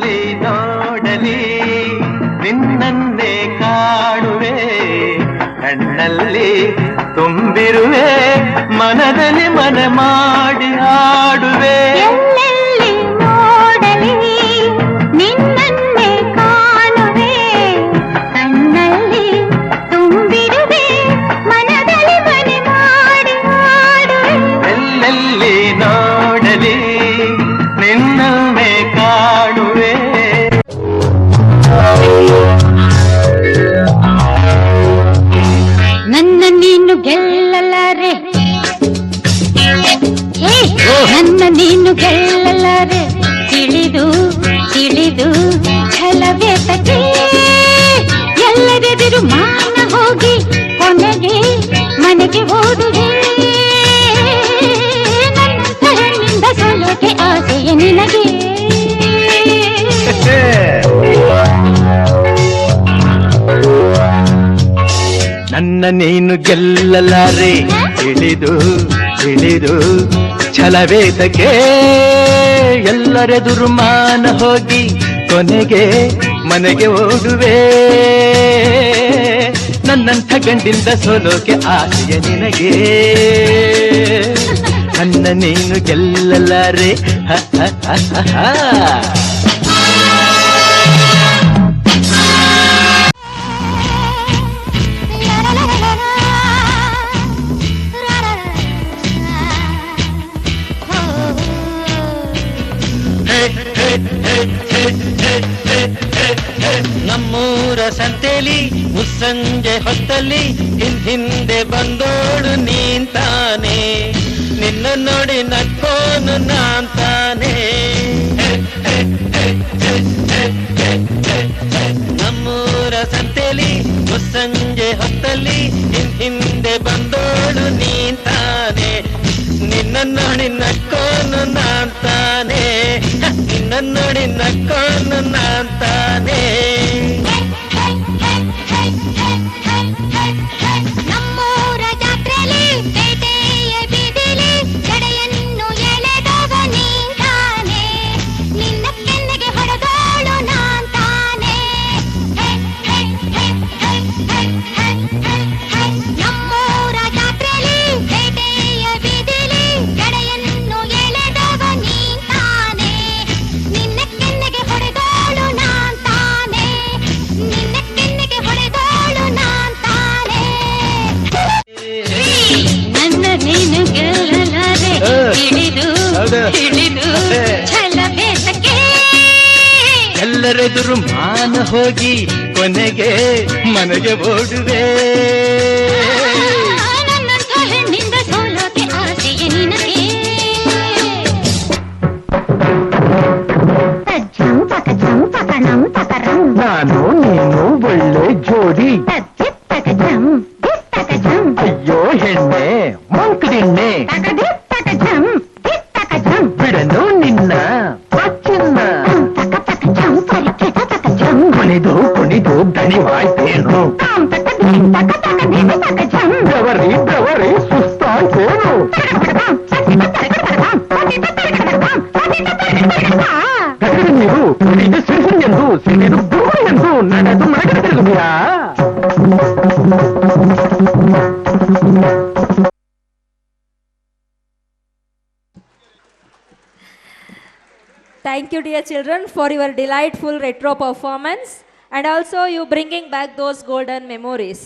ಎಲ್ಲೆಲ್ಲಿ ನೋಡಲಿ ನಿನ್ನನ್ನೇ ಕಾಣುವೆ, ಕಣ್ಣಲ್ಲಿ ತುಂಬಿರುವೆ, ಮನದಲ್ಲಿ ಮನೆ ಮಾಡಿ ಆಡುವೆ. ಎಲ್ಲೆಲ್ಲಿ ನೋಡಲಿ ನಿನ್ನನ್ನೇ ಕಾಣುವೆ, ಕಣ್ಣಲ್ಲಿ ತುಂಬಿರುವೆ, ಮನದಲ್ಲಿ ಮನೆ ಮಾಡಿ ಆಡುವೆ. ಎಲ್ಲೆಲ್ಲಿ ನೋಡಲಿ ನಿನ್ನನ್ನೇ ಕಾಣುವೆ. ನನ್ನ ನೀನು ಗೆಲ್ಲಲಾರೆ, ನನ್ನ ನೀನು ಗೆಲ್ಲಲಾರೆ, ತಿಳಿದು ತಿಳಿದು ಛಲವೇತಕ್ಕೆ ಎಲ್ಲರೆದುರು ಮಾನ ಹೋಗಿ ಕೊನೆಗೆ ಮನೆಗೆ ಓಡುವೆ. ನನ್ನ ಹೆಣ್ಣಿಂದ ಸೋಲೋಕೆ ಆಸೆಯ ನಿನಗೆ. ನನ್ನ ನೀನು ಗೆಲ್ಲಲಾರೆ, ತಿಳಿದು ತಿಳಿದು ಛಲವೇತಕ್ಕೆ ಎಲ್ಲರೆದುರು ಮಾನ ಹೋಗಿ ಕೊನೆಗೆ ಮನೆಗೆ ಓಡುವೆ. ನನ್ನಂಥ ಗಂಡಿಂದ ಸೋಲೋಕೆ ಆಸೆಯ ನಿನಗೆ. ನನ್ನ ನೀನು ಗೆಲ್ಲಲಾರೆ, ಹ ಹ ಹ ಹ ಹ. ನಮ್ಮೂರ ಸಂತೆಲಿ ಮುಸ್ಸಂಜೆ ಹೊತ್ತಲ್ಲಿ ಹಿಂದೆ ಬಂದೋಳು ನೀಂತಾನೆ, ನಿನ್ನ ನೋಡಿ ನಕ್ಕೋನು ನಾಂತಾನೆ. ನಮ್ಮೂರ ಸಂತೆಲಿ ಮುಸ್ಸಂಜೆ ಹೊತ್ತಲ್ಲಿ ಹಿಂದೆ ಬಂದೋಳು ನೀಂತಾನೆ, ನಿನ್ನ ನೋಡಿ ನಕ್ಕೋನು ನಾಂತಾನೆ, ನಿನ್ನ ನೋಡಿ ನಕ್ಕೋನು ನಾಂತಾನೆ. ನಮ್ಮೂರ ಜಾತ್ರೆಲಿ ಪೇಟೆಯ ಬೀದಿಲಿ ಜಡೆಯನ್ನು ಎಳೆದವ ನೀಂತಾನೆ, ನಿನ್ನ ಕೆನ್ನೆಗೆ ಹೊಡೆದೋಳು ನಾಂತಾನೆ. ನಮ್ಮೂರ ಜಾತ್ರೆಲಿ ಪೇಟೆಯ ಬೀದಿಲಿ ಜಡೆಯನ್ನು ಎಳೆದವ ನೀಂತಾನೆ, ನಿನ್ನ ಕೆನ್ನೆಗೆ ಹೊಡೆದೋಳು ನಾಂತಾನೆ, ನಿನ್ನ ಕೆನ್ನೆಗೆ ಹೊಡೆದೋಳು ನಾಂತಾನೆ. ನನ್ನ ನೀನು ಗೆಲ್ಲಲಾರೆ, ತಿಳಿದು ತಿಳಿದು ಛಲವೇತಕ್ಕೆ ಎಲ್ಲರೆದುರು ಮಾನ ಹೋಗಿ ಕೊನೆಗೆ ಮನೆಗೆ ಓಡುವೆ. ನನ್ನಂಥ ಹೆಣ್ಣಿಂದ ಸೋಲೋಕೆ ಆಸೆಯ ನಿನಗೆ. ತಜ್ಜಂ ತಕಜಂ ತಕಣಂ ತಕರಂ, ನಾನು ನೀನು ಒಳ್ಳೆ ಜೋಡಿ. ತಜ್ಜಿತ್ ತಕಜಂ ದಿತ್ ತಕಜಂ, ಅಯ್ಯೋ ಹೆಣ್ಣೆ ಮಂಕದಿಣ್ಣೆ, ತಕದಿತ್ ತಕಜಂ ದಿತ್ ತಕಜಂ, ಬಿಡನು ನಿನ್ನ ಚಿನ್ನ. ತಕ ತಕಜಂ ಪರಿಚಿತ ತಕಜಂ, ಕುಣಿದು ಕುಣಿದು ದಣಿವಾಯ್ತೇನು, ತಾಂ ತಕದಿತ್ ತಕ ತಕದಿತ್ ತಕಜಂ, ಬೆವರಿ ಬೆವರಿ ಸುಸ್ತಾಯ್ತೇನು. ತಗಡು ನೀರು ಕುಡಿದು ಸಿಹಿ ಎಂದು ಸಿಡಿದು ಗುರು ಎಂದು ನಡೆದು ಮನೆಗೆ ತಿರುಗುವಿಯಾ? Thank you, dear children, for your delightful retro performance and also you bringing back those golden memories.